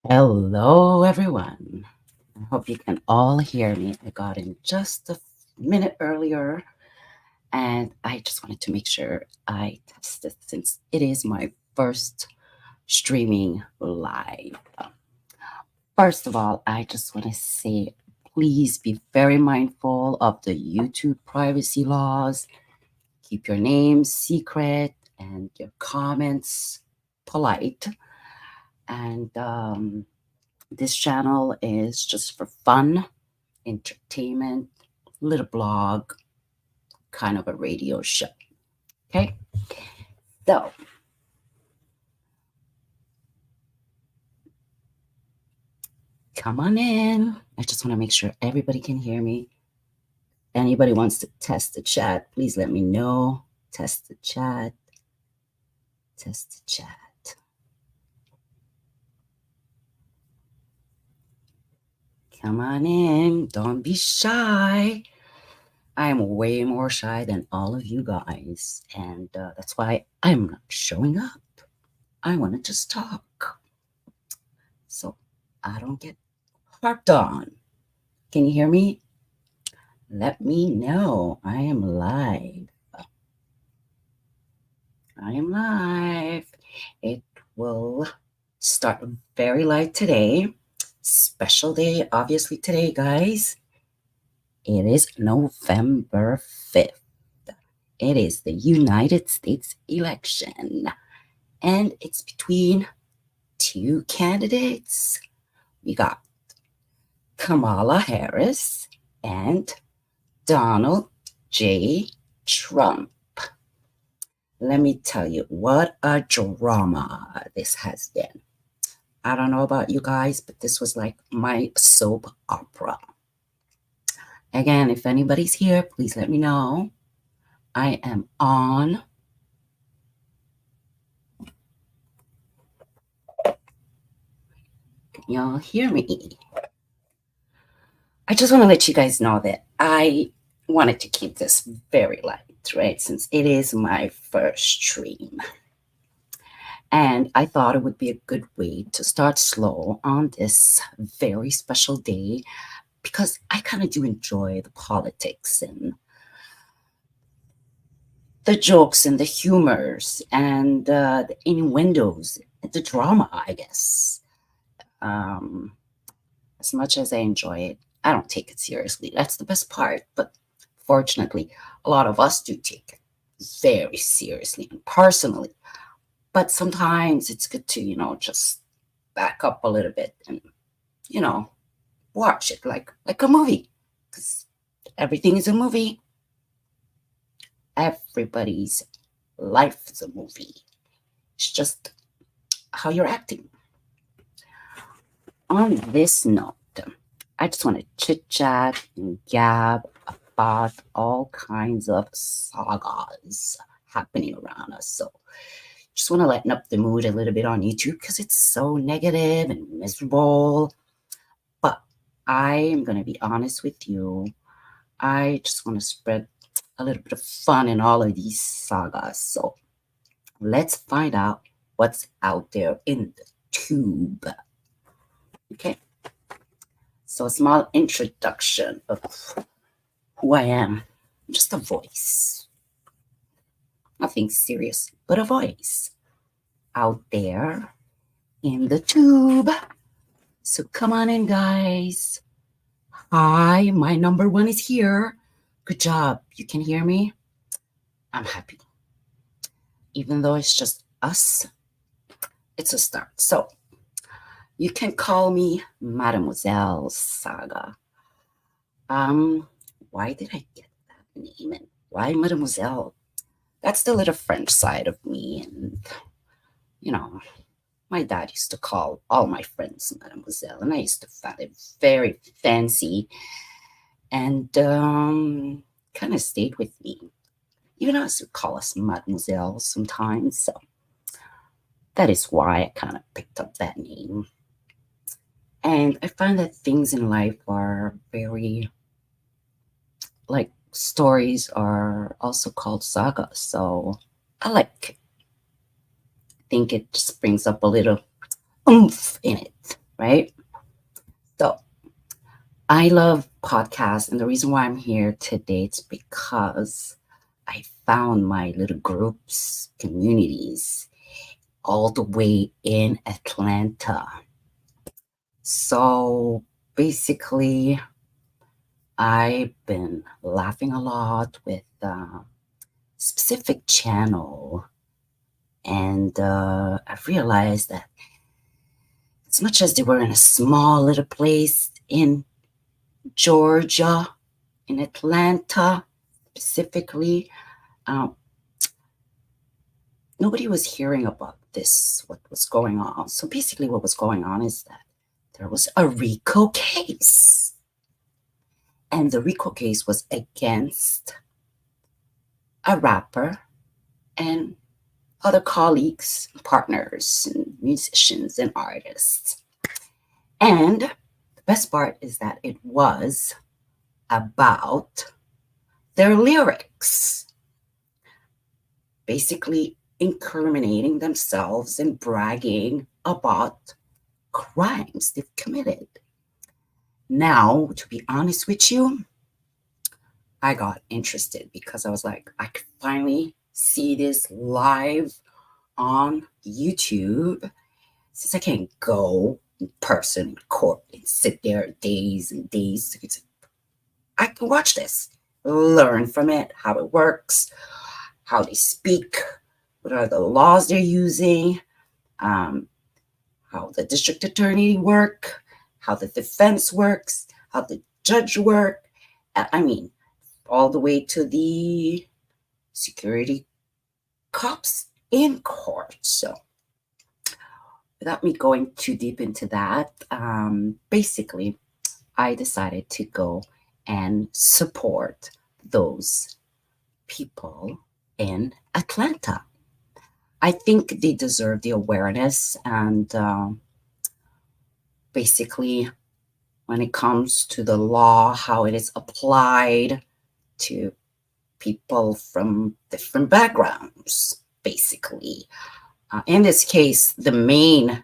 Hello, everyone. I hope you can all hear me. I got in just a minute earlier, and I just wanted to make sure I tested since it is my first streaming live. First of all, I just want to say please be very mindful of the YouTube privacy laws. Keep your name secret and your comments polite. And this channel is just for fun, entertainment, little blog, kind of a radio show. Okay? So, come on in. I just want to make sure everybody can hear me. Anybody wants to test the chat, please let me know. Test the chat. Test the chat. Come on in. Don't be shy. I'm way more shy than all of you guys. And that's why I'm not showing up. I want to just talk. So I don't get harped on. Can you hear me? Let me know. I am live. I am live. It will start very light today. Special day, obviously, today, guys. It is November 5th. It is the United States election. And it's between two candidates. We got Kamala Harris and Donald J. Trump. Let me tell you, what a drama this has been. I don't know about you guys, but this was like my soap opera. Again, if anybody's here, please let me know. I am on. Can y'all hear me? I just want to let you guys know that I wanted to keep this very light, right? Since it is my first stream. And I thought it would be a good way to start slow on this very special day because I kind of do enjoy the politics and the jokes and the humors and the innuendos, the drama, I guess. As much as I enjoy it, I don't take it seriously. That's the best part. But fortunately, a lot of us do take it very seriously and personally. But sometimes it's good to, just back up a little bit and, you know, watch it like a movie. Because everything is a movie. Everybody's life is a movie. It's just how you're acting. On this note, I just want to chit chat and gab about all kinds of sagas happening around us. So just want to lighten up the mood a little bit on YouTube because it's so negative and miserable. But I am going to be honest with you. I just want to spread a little bit of fun in all of these sagas. So let's find out what's out there in the tube. Okay. So a small introduction of who I am. Just a voice. Nothing serious, but a voice out there in the tube. So come on in, guys. Hi, my number one is here. Good job. You can hear me? I'm happy. Even though it's just us, it's a start. So you can call me Mademoiselle Saga. Why did I get that name and why Mademoiselle? That's the little French side of me. And, my dad used to call all my friends Mademoiselle, and I used to find it very fancy and kind of stayed with me. Even us would call us Mademoiselle sometimes. So that is why I kind of picked up that name. And I find that things in life are very, like, stories are also called sagas. So I like it. I think it just brings up a little oomph in it, right? So I love podcasts, and the reason why I'm here today is because I found my little groups, communities, all the way in Atlanta. So basically, I've been laughing a lot with specific channel, and I've realized that as much as they were in a small little place in Georgia, in Atlanta specifically, um, nobody was hearing about this, what was going on. So basically, what was going on is that there was a Rico case. And the Rico case was against a rapper and other colleagues, partners, and musicians and artists. And the best part is that it was about their lyrics, basically incriminating themselves and bragging about crimes they've committed. Now, to be honest with you, I got interested because I was like, I could finally see this live on YouTube since I can't go in person in court and sit there days and days. I can watch this, learn from it, how it works, how they speak, what are the laws they're using, um, how the district attorney work, how the defense works, how the judge work. I mean, all the way to the security cops in court. So without me going too deep into that, basically, I decided to go and support those people in Atlanta. I think they deserve the awareness, and basically, when it comes to the law, how it is applied to people from different backgrounds, basically. In this case, the main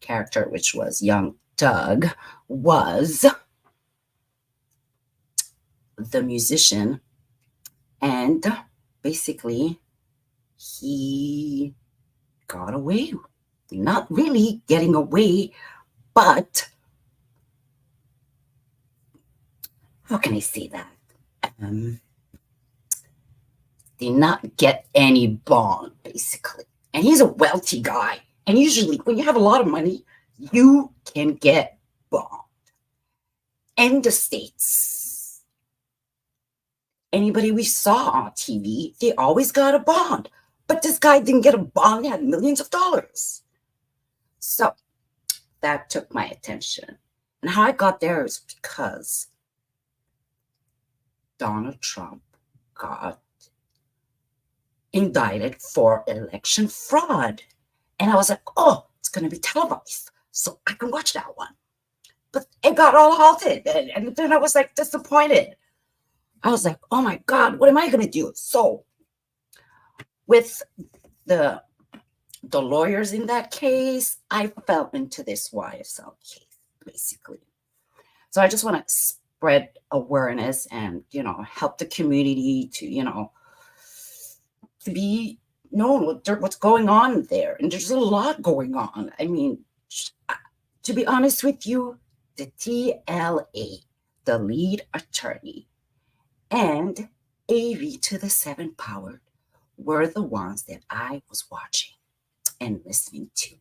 character, which was young Doug, was the musician, and basically he got away. Not really getting away, but how can I say that? Did not get any bond, basically. And he's a wealthy guy. And usually, when you have a lot of money, you can get bond. In the States, anybody we saw on TV, they always got a bond. But this guy didn't get a bond, he had millions of dollars. So that took my attention. And how I got there is because Donald Trump got indicted for election fraud. And I was like, oh, it's going to be televised, so I can watch that one. But it got all halted. And then I was like disappointed. I was like, oh my God, what am I going to do? So with the lawyers in that case, I fell into this YSL case, basically. So I just want to spread awareness and, help the community to, to be known what's going on there. And there's a lot going on. I mean, to be honest with you, the TLA, the lead attorney, and AV to the 7 Powered were the ones that I was watching and listening to.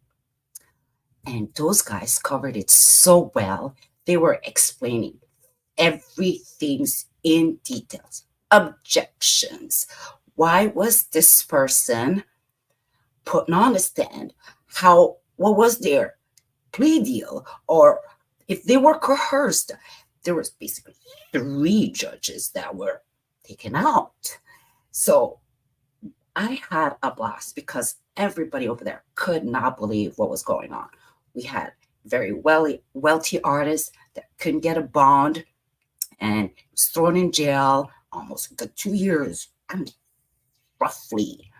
And those guys covered it so well. They were explaining everything's in details, objections. Why was this person put on the stand? What was their plea deal? Or if they were coerced, there was basically 3 judges that were taken out. So I had a blast because everybody over there could not believe what was going on. We had very wealthy artists that couldn't get a bond and was thrown in jail almost 2 years, roughly.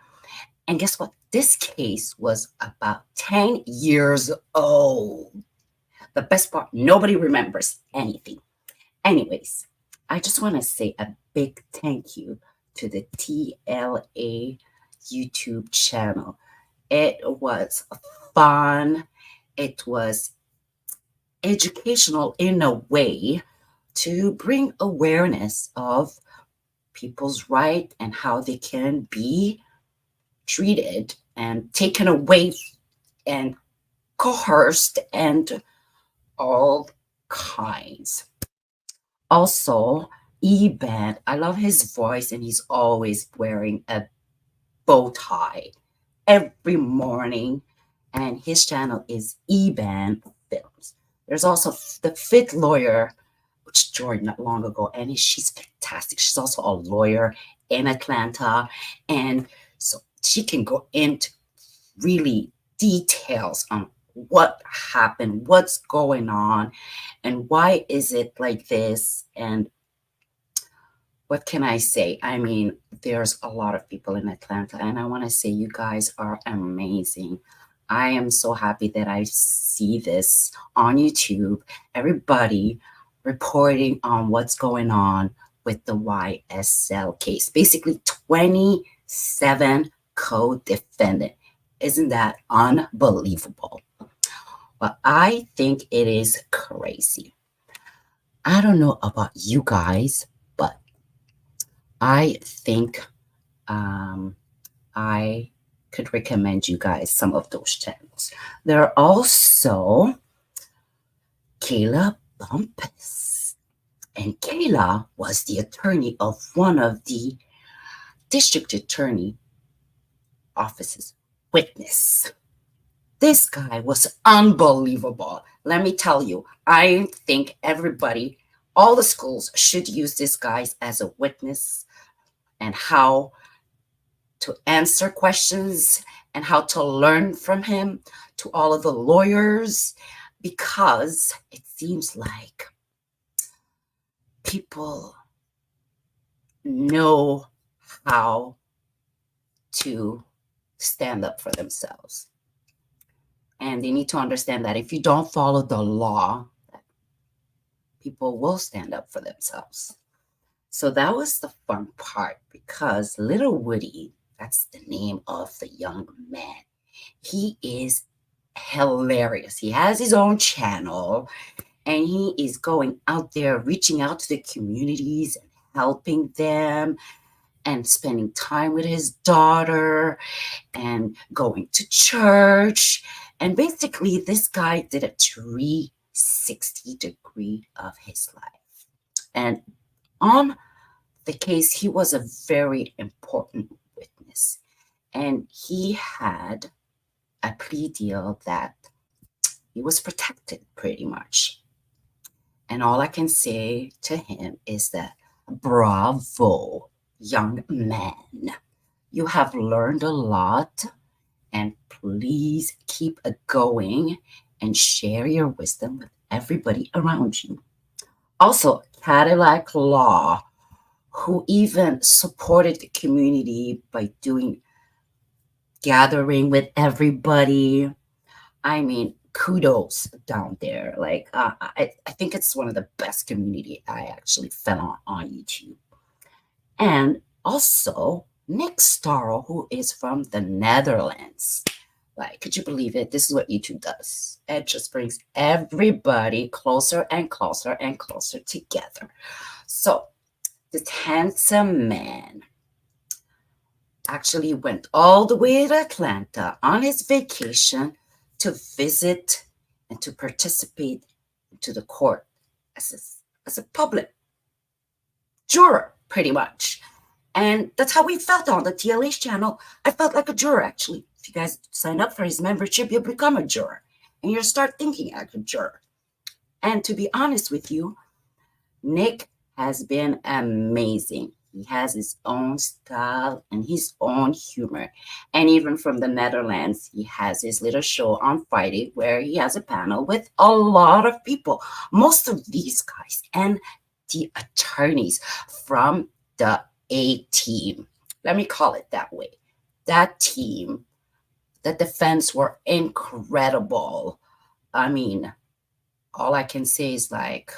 And guess what? This case was about 10 years old. The best part, nobody remembers anything. Anyways, I just want to say a big thank you to the TLA YouTube channel. It was fun. It was educational in a way to bring awareness of people's right and how they can be treated and taken away and coerced and all kinds. Also, Eban, I love his voice and he's always wearing a bow tie every morning. And his channel is Eban Films. There's also the Fit Lawyer, which joined not long ago, and she's fantastic. She's also a lawyer in Atlanta. And so she can go into really details on what happened, what's going on, and why is it like this, and what can I say? I mean, there's a lot of people in Atlanta, and I want to say you guys are amazing. I am so happy that I see this on YouTube, everybody reporting on what's going on with the YSL case. Basically, 27 co-defendants. Isn't that unbelievable? Well, I think it is crazy. I don't know about you guys, but I think I could recommend you guys some of those channels. There are also Kayla Bumpus. And Kayla was the attorney of one of the district attorney office's witness. This guy was unbelievable. Let me tell you, I think everybody, all the schools should use this guy as a witness and how to answer questions and how to learn from him to all of the lawyers, because it seems like people know how to stand up for themselves. And they need to understand that if you don't follow the law, people will stand up for themselves. So that was the fun part, because Little Woody, that's the name of the young man, he is hilarious. He has his own channel and he is going out there reaching out to the communities and helping them and spending time with his daughter and going to church. And basically, this guy did a 360-degree of his life. And on the case, he was a very important witness. And he had a plea deal that he was protected pretty much. And all I can say to him is that bravo, young man. You have learned a lot, and please keep it going and share your wisdom with everybody around you. Also, Cadillac Law, who even supported the community by doing gathering with everybody. I mean, kudos down there. Like, I think it's one of the best community I actually fell on YouTube. And also Nick Starro, who is from the Netherlands. Like, could you believe it? This is what YouTube does. It just brings everybody closer and closer and closer together. So this handsome man actually went all the way to Atlanta on his vacation to visit and to participate into the court as a public juror, pretty much. And that's how we felt on the TLA's channel. I felt like a juror, actually. If you guys sign up for his membership, you'll become a juror. And you'll start thinking like a juror. And to be honest with you, Nick has been amazing. He has his own style and his own humor. And even from the Netherlands, he has his little show on Friday where he has a panel with a lot of people. Most of these guys and the attorneys from the A-team. Let me call it that way. That team, the defense were incredible. I mean, all I can say is like,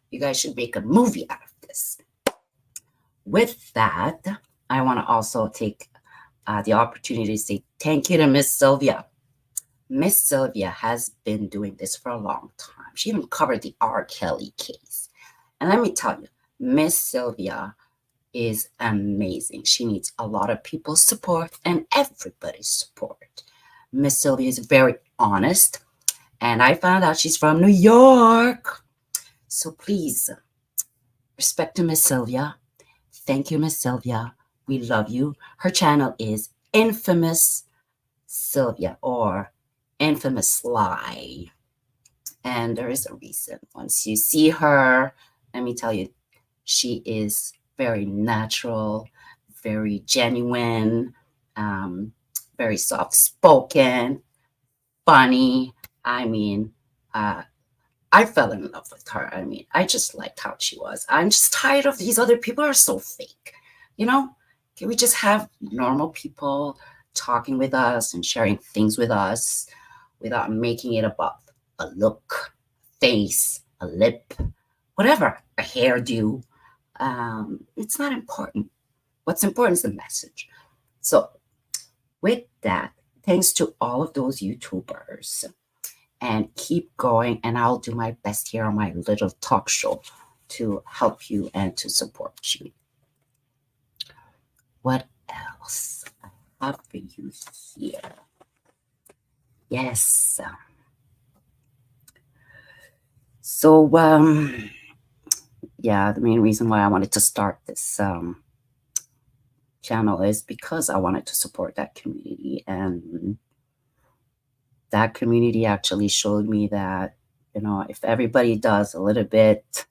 you guys should make a movie out of this. With that, I want to also take the opportunity to say thank you to Miss Sylvia. Miss Sylvia has been doing this for a long time. She even covered the R. Kelly case. And let me tell you, Miss Sylvia is amazing. She needs a lot of people's support and everybody's support. Miss Sylvia is very honest, and I found out she's from New York. So please, respect to Miss Sylvia. Thank you, Miss Sylvia. We love you. Her channel is Infamous Sylvia or Infamous Sly. And there is a reason. Once you see her, let me tell you, she is very natural, very genuine, very soft-spoken, funny. I mean, I fell in love with her. I mean, I just liked how she was. I'm just tired of these other people are so fake. You know, can we just have normal people talking with us and sharing things with us without making it about a look, face, a lip, whatever, a hairdo? It's not important. What's important is the message. So with that, thanks to all of those YouTubers, and keep going, and I'll do my best here on my little talk show to help you and to support you. What else I have for you here? Yes. So, yeah, the main reason why I wanted to start this channel is because I wanted to support that community, and that community actually showed me that, you know, if everybody does a little bit,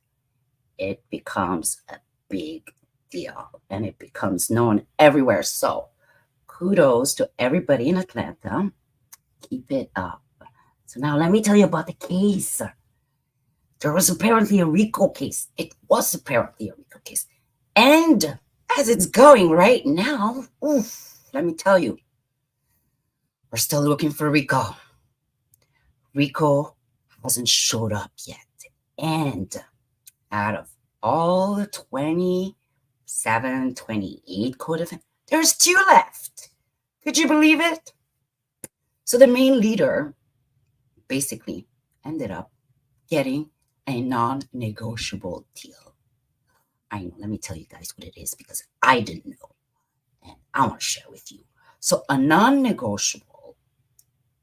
it becomes a big deal and it becomes known everywhere. So kudos to everybody in Atlanta. Keep it up. So now let me tell you about the case. There was apparently a Rico case. It was apparently a Rico case. And as it's going right now, let me tell you, we're still looking for Rico. Rico hasn't showed up yet. And out of all the 27, 28 co-defendants, there's 2 left. Could you believe it? So the main leader basically ended up getting a non-negotiable deal. I know, let me tell you guys what it is because I didn't know. And I want to share with you. So a non-negotiable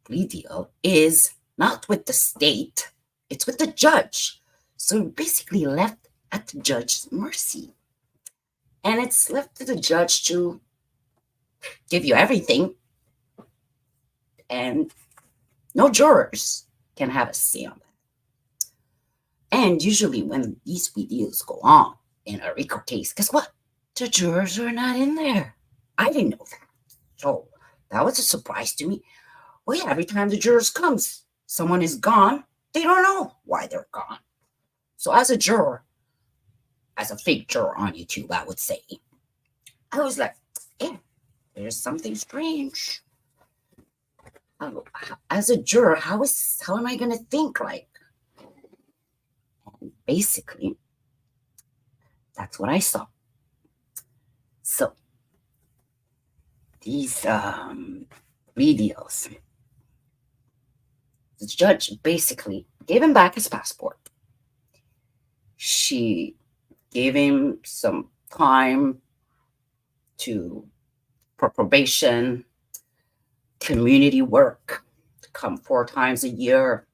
plea deal is not with the state, it's with the judge. So basically left at the judge's mercy. And it's left to the judge to give you everything. And no jurors can have a say on that. And usually when these plea deals go on in a Rico case, guess what? The jurors are not in there. I didn't know that. So that was a surprise to me. Well, yeah, every time the jurors comes, someone is gone. They don't know why they're gone. So as a juror, as a fake juror on YouTube, I would say, I was like, yeah, there's something strange. As a juror, how am I going to think like? And basically, that's what I saw. So these videos, the judge basically gave him back his passport. She gave him some time for probation, community work, to come 4 times a year,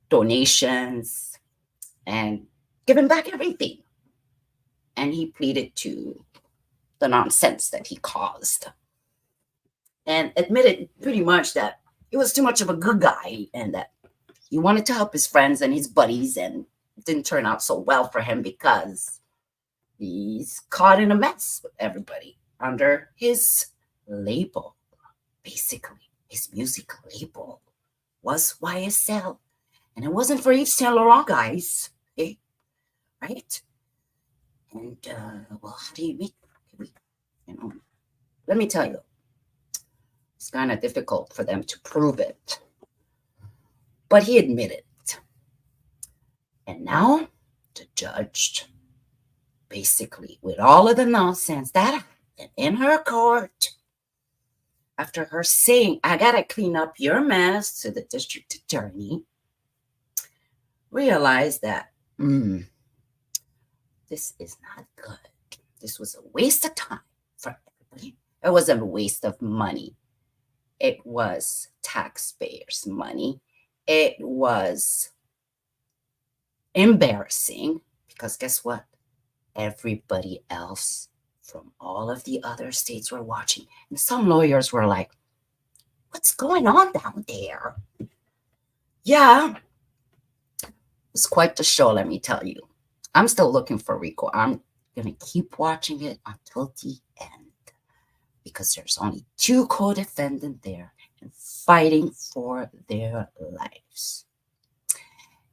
donations, and give him back everything. And he pleaded to the nonsense that he caused and admitted pretty much that he was too much of a good guy and that he wanted to help his friends and his buddies, and it didn't turn out so well for him because he's caught in a mess with everybody under his label. Basically, his music label was YSL. And it wasn't for Yves Saint Laurent, guys. Okay? Right? And, well, how do you make, let me tell you, it's kind of difficult for them to prove it. But he admitted it. And now the judge, basically, with all of the nonsense that happened in her court, after her saying, I gotta clean up your mess to the district attorney, realized that this is not good. This was a waste of time for everybody. It was a waste of money. It was taxpayers' money. It was embarrassing because guess what? Everybody else from all of the other states were watching. And some lawyers were like, what's going on down there? Yeah, it's quite the show, let me tell you. I'm still looking for Rico. I'm going to keep watching it until the end because there's only 2 co-defendants there and fighting for their lives.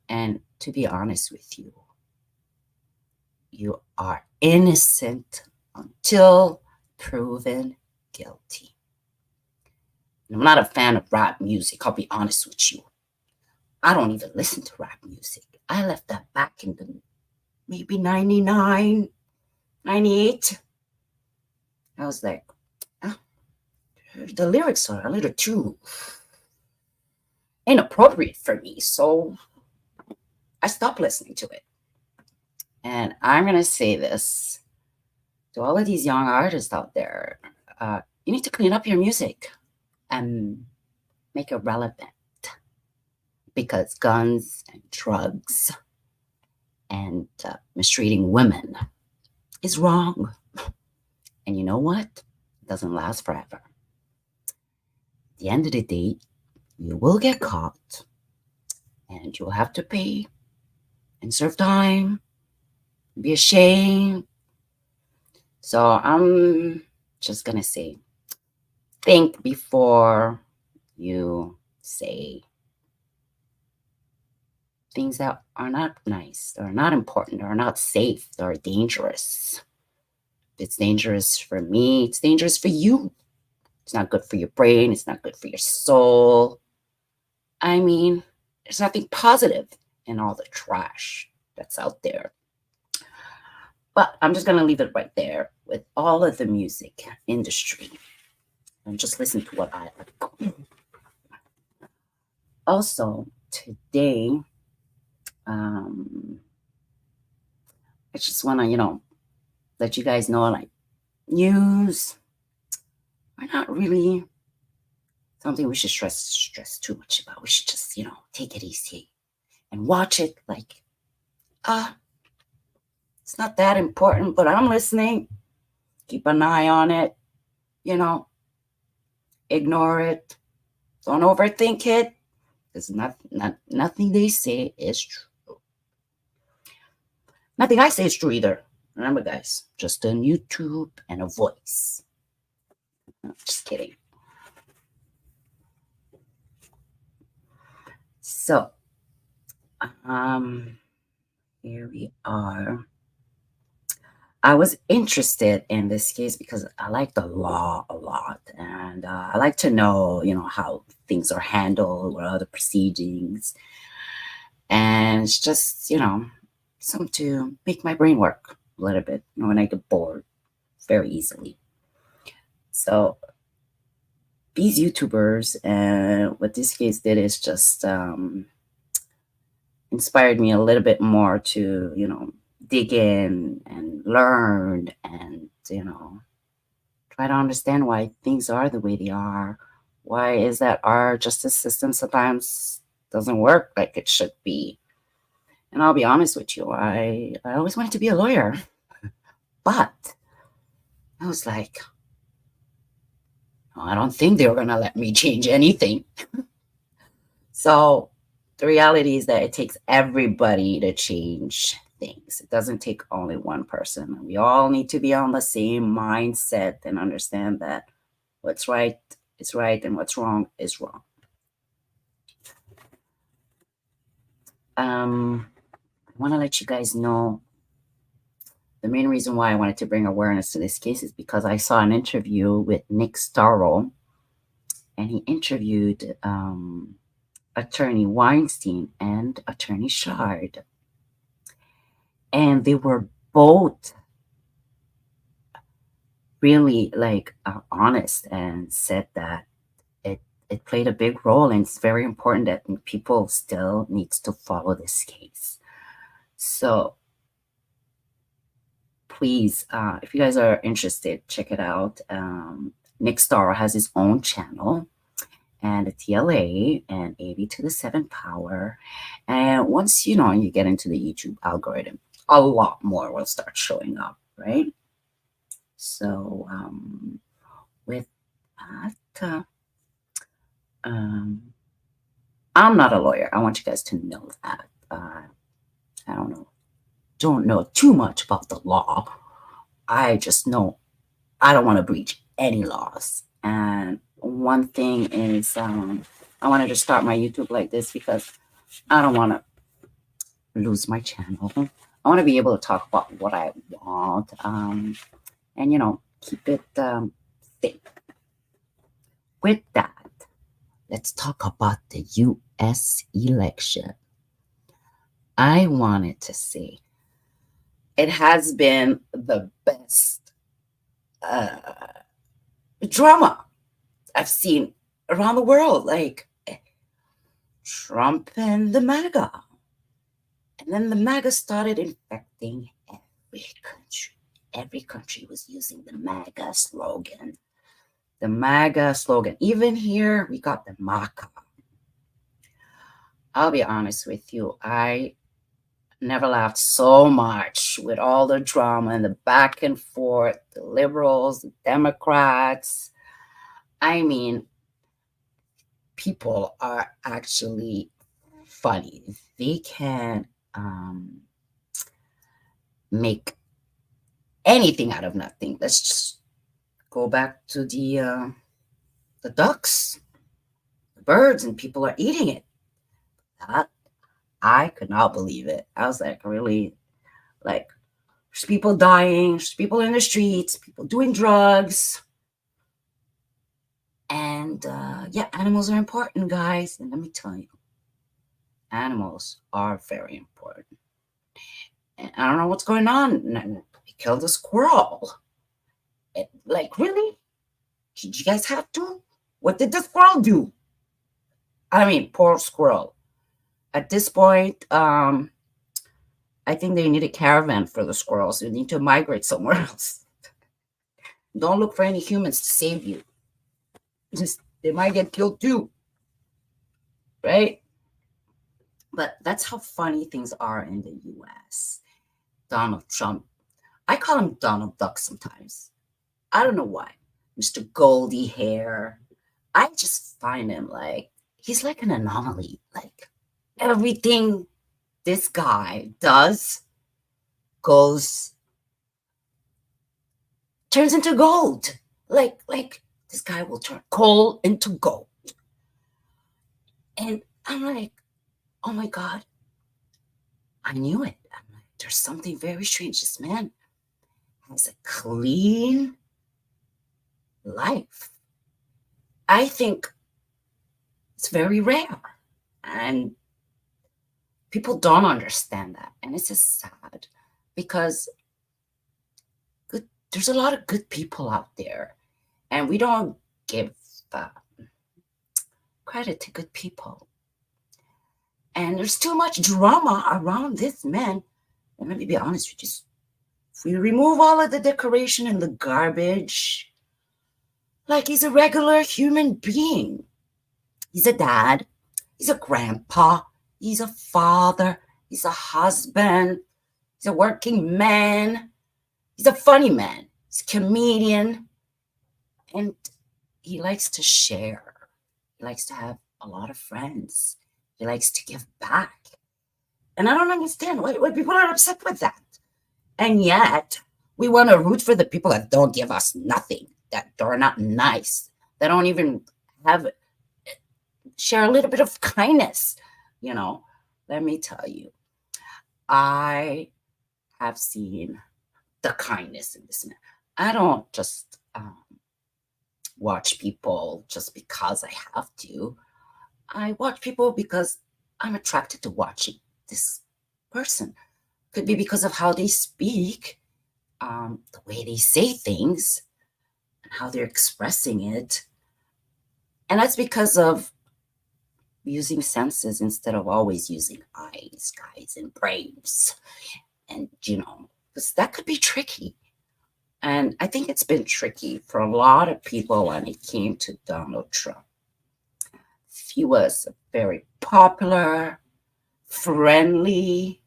And to be honest with you, you are innocent until proven guilty. And I'm not a fan of rap music, I'll be honest with you. I don't even listen to rap music. I left that back in the maybe 99, 98. I was like, oh, the lyrics are a little too inappropriate for me. So I stopped listening to it. And I'm going to say this to all of these young artists out there. You need to clean up your music and make it relevant. Because guns and drugs and mistreating women is wrong. And you know what? It doesn't last forever. At the end of the day, you will get caught and you'll have to pay and serve time, be ashamed. So I'm just going to say, think before you say things that are not nice, or not important, or not safe, or dangerous. If it's dangerous for me, it's dangerous for you. It's not good for your brain. It's not good for your soul. I mean, there's nothing positive in all the trash that's out there. But I'm just going to leave it right there with all of the music industry. And just listen to what I like. Also, today, I just want to, let you guys know, like, news are not really something we should stress too much about. We should just, take it easy and watch it like, it's not that important, but I'm listening. Keep an eye on it, ignore it. Don't overthink it. Because nothing they say is true. Nothing I say is true either. Remember, guys, just on YouTube and a voice. Just kidding. So, here we are. I was interested in this case because I like the law a lot, and I like to know, how things are handled, what are the proceedings, and it's just, something to make my brain work a little bit when I get bored very easily. So these YouTubers and what this case did is just inspired me a little bit more to, dig in and learn and, try to understand why things are the way they are. Why is that our justice system sometimes doesn't work like it should be? And I'll be honest with you, I always wanted to be a lawyer. But I was like, I don't think they were going to let me change anything. So the reality is that it takes everybody to change things. It doesn't take only one person. We all need to be on the same mindset and understand that what's right is right and what's wrong is wrong. I want to let you guys know the main reason why I wanted to bring awareness to this case is because I saw an interview with Nick Starro, and he interviewed Attorney Weinstein and Attorney Shard. and they were both really like honest and said that it played a big role, and it's very important that people still needs to follow this case. So please, if you guys are interested, check it out. Nick Starr has his own channel, and the TLA and 80 to the 7 power. And once you get into the YouTube algorithm, a lot more will start showing up, right? So with that, I'm not a lawyer. I want you guys to know that. I don't know too much about the law. I just know I don't want to breach any laws. And one thing is, I wanted to start my YouTube like this because I don't want to lose my channel. I want to be able to talk about what I want, and keep it safe. With that, let's talk about the U.S. election. I wanted to say it has been the best drama I've seen around the world. Like Trump and the MAGA. And then the MAGA started infecting every country. Every country was using the MAGA slogan. The MAGA slogan. Even here, we got the MACA. I'll be honest with you. I never laughed so much with all the drama and the back and forth, the liberals, the Democrats. I mean, people are actually funny. They can make anything out of nothing. Let's just go back to the ducks, the birds, and people are eating it. That, I could not believe it. I was like, really? Like, there's people dying, there's people in the streets, people doing drugs. And yeah, animals are important, guys. And let me tell you, animals are very important. And I don't know what's going on. We killed a squirrel. Like, really? Did you guys have to? What did the squirrel do? I mean, poor squirrel. At this point, I think they need a caravan for the squirrels. You need to migrate somewhere else. Don't look for any humans to save you. Just they might get killed too. Right? But that's how funny things are in the US. Donald Trump. I call him Donald Duck sometimes. I don't know why. Mr. Goldie Hair. I just find him like, he's like an anomaly. Like, everything this guy does turns into gold. Like this guy will turn coal into gold. And I'm like, oh my God, I knew it. I'm like, there's something very strange. This man has a clean life. I think it's very rare. And people don't understand that. And it's just sad because there's a lot of good people out there. And we don't give credit to good people. And there's too much drama around this man. And let me be honest with you. If we remove all of the decoration and the garbage, like he's a regular human being. He's a dad. He's a grandpa. He's a father. He's a husband. He's a working man. He's a funny man. He's a comedian. And he likes to share. He likes to have a lot of friends. He likes to give back. And I don't understand why people are upset with that. And yet, we want to root for the people that don't give us nothing, that are not nice, that don't even share a little bit of kindness. Let me tell you, I have seen the kindness in this man. I don't just watch people just because I have to. I watch people because I'm attracted to watching this person. Could be because of how they speak, the way they say things, and how they're expressing it. And that's because of using senses instead of always using eyes, guys, and brains. And, because that could be tricky. And I think it's been tricky for a lot of people when it came to Donald Trump. He was very popular, friendly,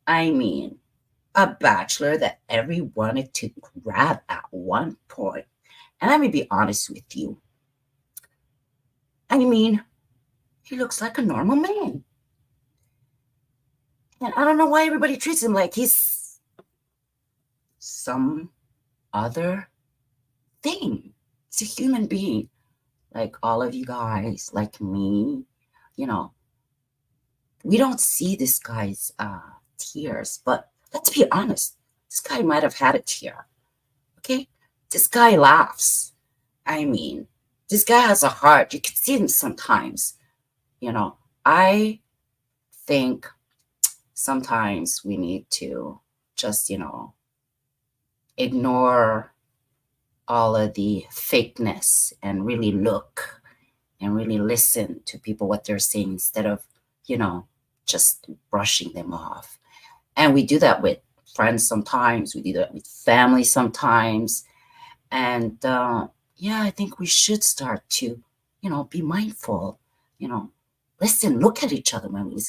a bachelor that everyone wanted to grab at one point. And let me be honest with you. He looks like a normal man. And I don't know why everybody treats him like he's some other thing. He's a human being, like all of you guys, like me. We don't see this guy's tears, but let's be honest. This guy might have had a tear. Okay? This guy laughs. This guy has a heart. You can see him sometimes. I think sometimes we need to just, ignore all of the fakeness and really look and really listen to people, what they're saying, instead of, just brushing them off. And we do that with friends sometimes. We do that with family sometimes. And I think we should start to, be mindful, listen, look at each other when we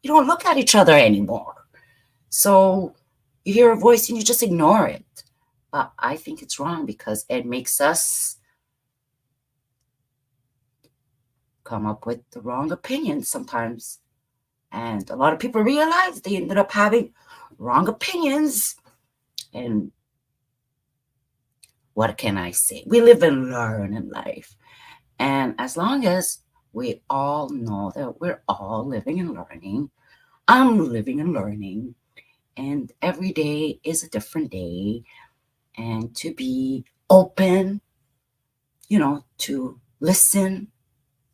you don't look at each other anymore. So you hear a voice and you just ignore it. But I think it's wrong because it makes us come up with the wrong opinions sometimes. And a lot of people realize they ended up having wrong opinions. And what can I say? We live and learn in life. And as long as we all know that we're all living and learning, I'm living and learning, and every day is a different day. And to be open, to listen,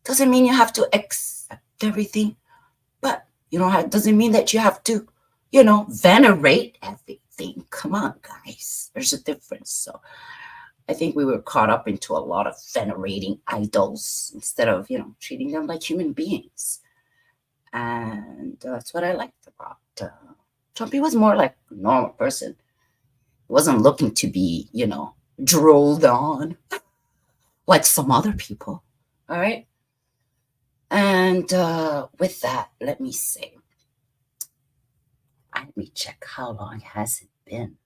doesn't mean you have to accept everything, but doesn't mean that you have to, venerate everything. Come on, guys, there's a difference. So I think we were caught up into a lot of venerating idols instead of, treating them like human beings. And that's what I liked about Trump. He was more like a normal person. He wasn't looking to be, drooled on like some other people. All right. And with that, let me check how long has it been.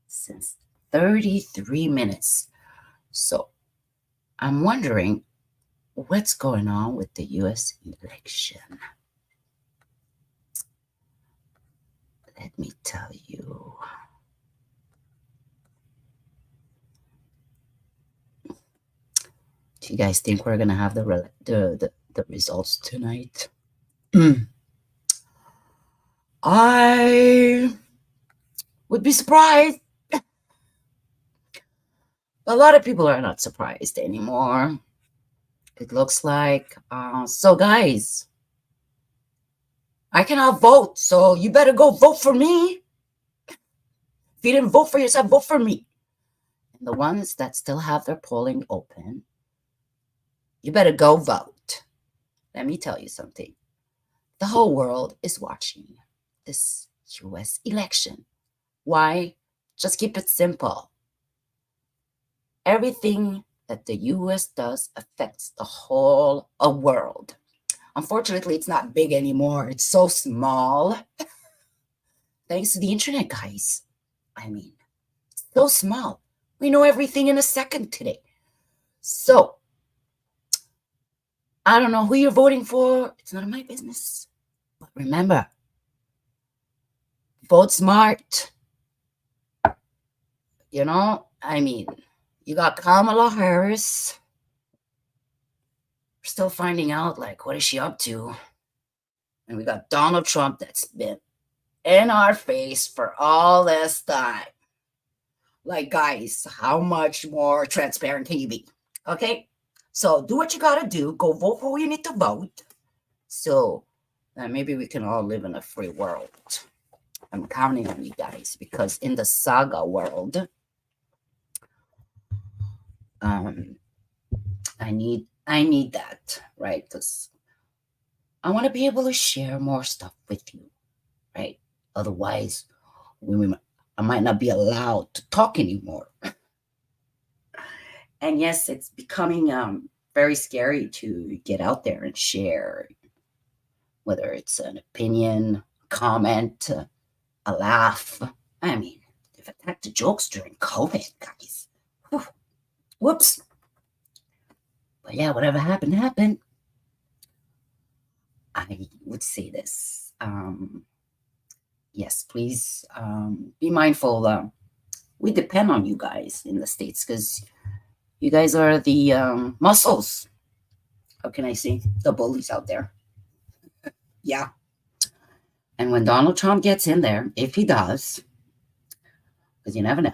Since 33 minutes. So I'm wondering what's going on with the US election. Let me tell you. Do you guys think we're gonna have the results tonight? I would be surprised. A lot of people are not surprised anymore. It looks like. So guys, I cannot vote, so you better go vote for me. If you didn't vote for yourself, vote for me. And the ones that still have their polling open, you better go vote. Let me tell you something. The whole world is watching this US election. Why? Just keep it simple. Everything that the US does affects the whole world. Unfortunately, it's not big anymore. It's so small. Thanks to the internet, guys. It's so small. We know everything in a second today. So, I don't know who you're voting for. It's none of my business. But remember, vote smart. You got Kamala Harris. We're still finding out, what is she up to? And we got Donald Trump that's been in our face for all this time. Guys, how much more transparent can you be? Okay? So do what you gotta do. Go vote for who you need to vote. So maybe we can all live in a free world. I'm counting on you guys because in the saga world, um, I need that, right? Because I want to be able to share more stuff with you, right? Otherwise, I might not be allowed to talk anymore. And yes, it's becoming very scary to get out there and share, whether it's an opinion, comment, a laugh. I mean, they've attacked the jokes during COVID, guys. Whew. Whoops. But yeah, whatever happened, happened. I would say this. Yes, please be mindful. We depend on you guys in the States because you guys are the muscles. How can I say? The bullies out there. Yeah. And when Donald Trump gets in there, if he does, because you never know,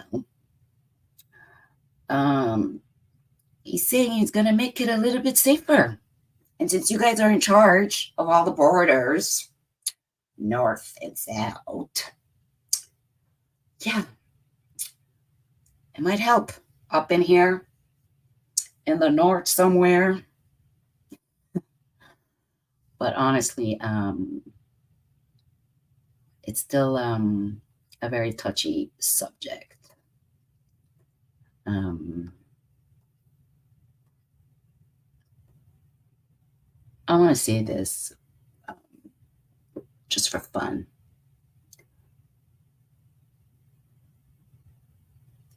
he's saying he's going to make it a little bit safer. And since you guys are in charge of all the borders, north and south, yeah, it might help up in here in the north somewhere. But honestly, it's still a very touchy subject. I want to say this just for fun.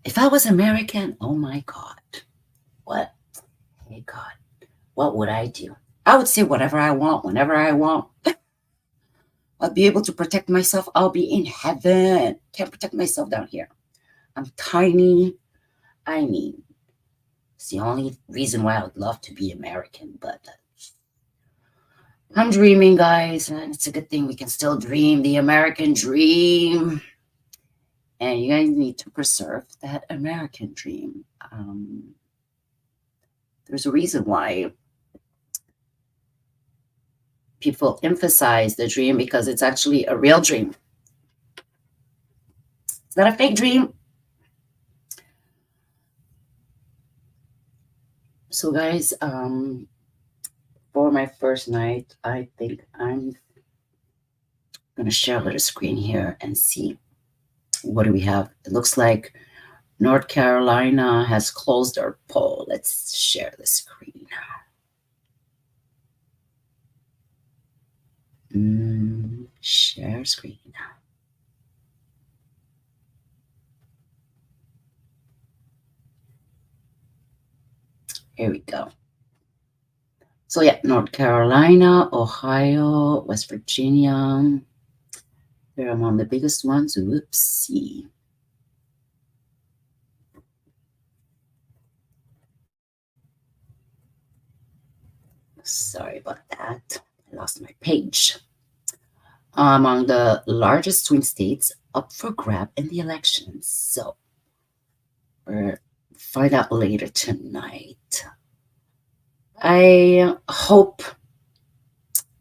If I was American, oh my God, what? Hey God, what would I do? I would say whatever I want, whenever I want. I'll be able to protect myself. I'll be in heaven. Can't protect myself down here. I'm tiny. I mean, it's the only reason why I would love to be American, but I'm dreaming, guys, and it's a good thing we can still dream the American dream. And you guys need to preserve that American dream. There's a reason why people emphasize the dream because it's actually a real dream. It's not a fake dream. So, guys, for my first night, I think I'm going to share a little screen here and see what do we have. It looks like North Carolina has closed their poll. Let's share the screen. Share screen. Here we go. So yeah, North Carolina, Ohio, West Virginia. They're among the biggest ones. Whoopsie. Sorry about that. I lost my page. Among the largest swing states up for grab in the elections. So we'll find out later tonight. I hope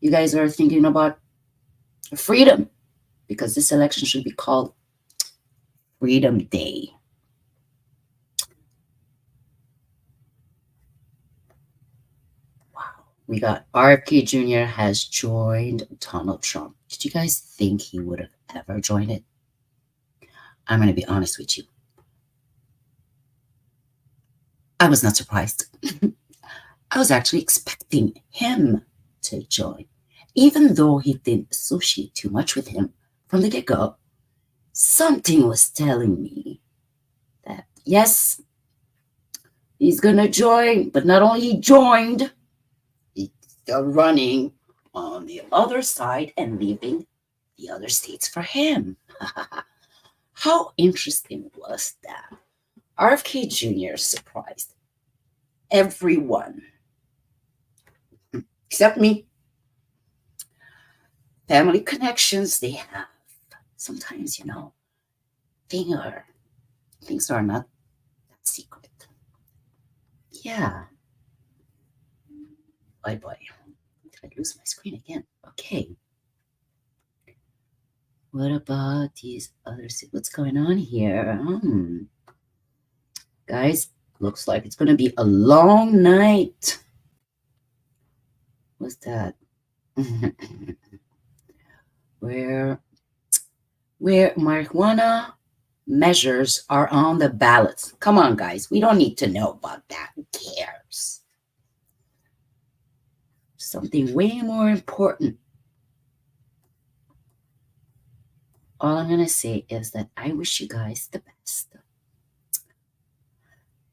you guys are thinking about freedom because this election should be called Freedom Day. Wow. We got RFK Jr. has joined Donald Trump. Did you guys think he would have ever joined it? I'm going to be honest with you. I was not surprised. I was actually expecting him to join, even though he didn't associate too much with him from the get-go. Something was telling me that, yes, he's going to join, but not only he joined, he's still running on the other side and leaving the other states for him. How interesting was that? RFK Jr. surprised everyone, except me. Family connections they have. Sometimes, things are not that secret. Yeah. Boy. Did I lose my screen again? Okay. What about these others? What's going on here? Guys, looks like it's going to be a long night. What's that? where marijuana measures are on the ballots. Come on, guys. We don't need to know about that. Who cares? Something way more important. All I'm going to say is that I wish you guys the best.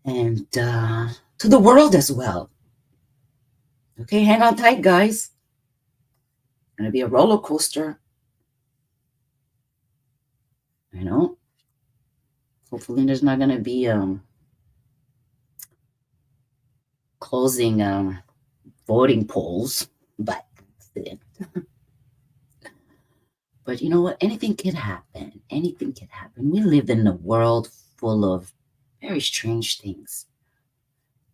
And to the world as well. Okay, hang on tight, guys. It's going to be a roller coaster. You know? Hopefully there's not going to be closing voting polls, but that's it. But you know what? Anything could happen. Anything could happen. We live in a world full of very strange things.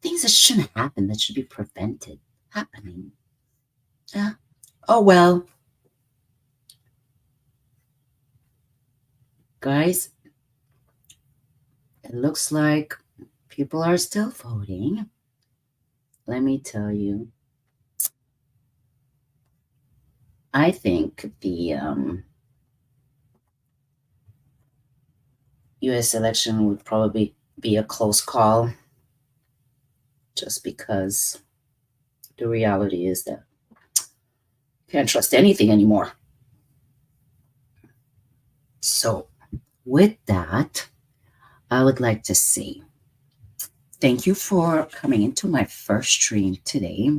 Things that shouldn't happen, that should be prevented happening. Yeah. Oh, well. Guys, it looks like people are still voting. Let me tell you. I think the U.S. election would probably be a close call, just because the reality is that you can't trust anything anymore. So, with that, I would like to say thank you for coming into my first stream today.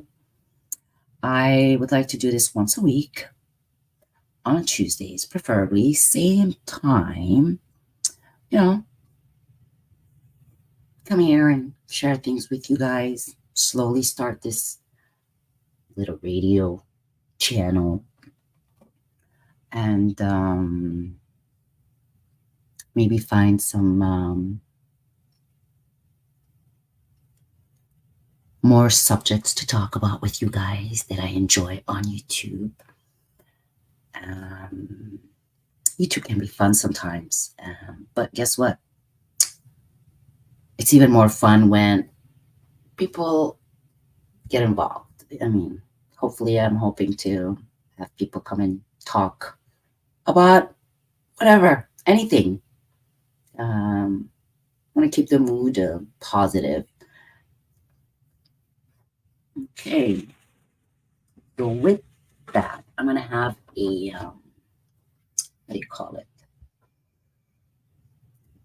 I would like to do this once a week on Tuesdays, preferably same time. You know, come here and share things with you guys. Slowly start this little radio channel, and maybe find some more subjects to talk about with you guys that I enjoy on YouTube. YouTube can be fun sometimes, but guess what? It's even more fun when people get involved. I mean, hopefully I'm hoping to have people come and talk about whatever, anything. I want to keep the mood positive. Okay. So with that, I'm going to have a, what do you call it?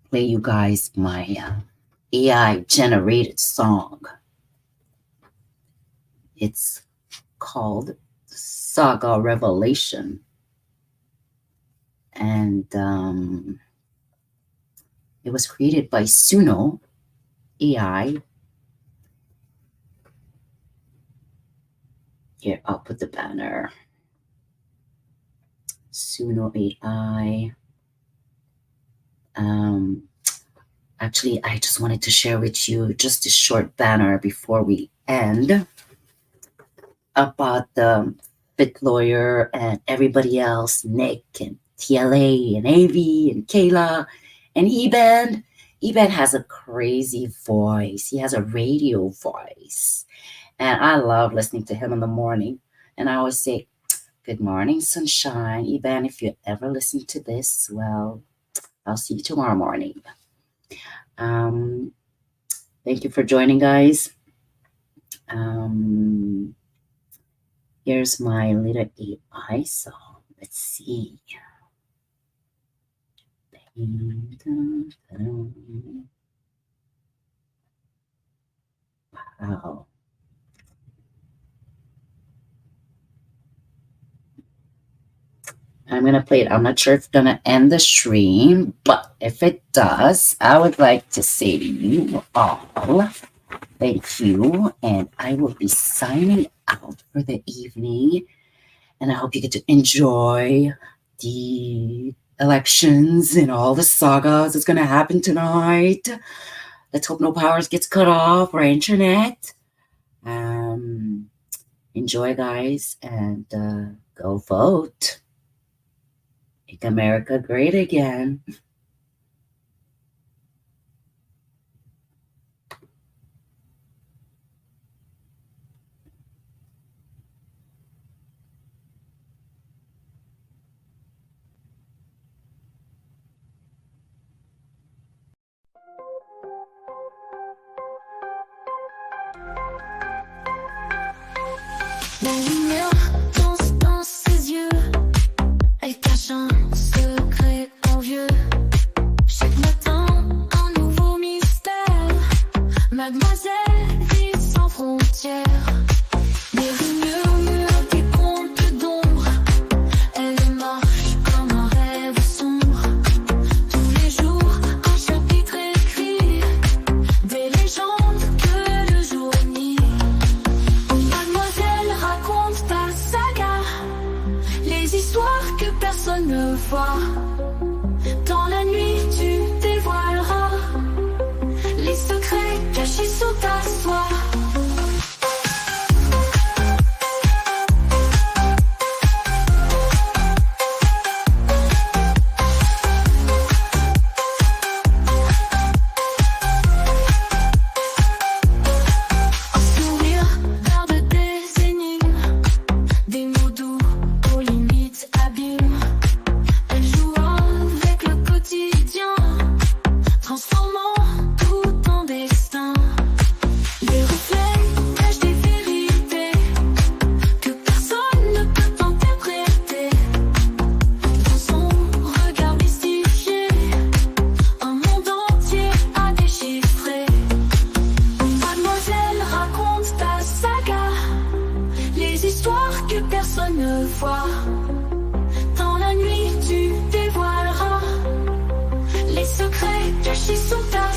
Play you guys my AI generated song. It's called Saga Revelation. And it was created by Suno AI. Here, I'll put the banner. Suno AI. Actually, I just wanted to share with you just a short banner before we end about the Fit Lawyer and everybody else, Nick and TLA and AV and Kayla and Eben. Eben has a crazy voice. He has a radio voice. And I love listening to him in the morning. And I always say, good morning, sunshine. Eben, if you ever listen to this, well, I'll see you tomorrow morning. Thank you for joining, guys. Here's my little AI song. Let's see. Wow. I'm going to play it. I'm not sure if it's going to end the stream, but if it does, I would like to say to you all, thank you. And I will be signing out for the evening. And I hope you get to enjoy the elections and all the sagas that's going to happen tonight. Let's hope no powers gets cut off or internet. Enjoy, guys, and go vote. Make America great again. La lumière danse dans ses yeux, elle cache un secret envieux. Chaque matin, un nouveau mystère. Mademoiselle vit sans frontières. Des rues murmurent des contes d'ombre. Elle marche comme un rêve sombre. Tous les jours, un chapitre écrit. Des légendes que le jour nie. Mademoiselle raconte sa saga, les histoires que personne ne voit. Dans la nuit tu dévoileras les secrets cachés sous ta soie. Un sourire garde des énigmes, des mots doux aux limites abîmes. Elle joue avec le quotidien, transformant tout en destin. Les reflets cachent des vérités que personne ne peut interpréter. Dans son regard mystifié, un monde entier à déchiffrer. Mademoiselle raconte ta saga, les histoires que personne ne voit. Dans la nuit tu dévoileras les secrets cachés sous ta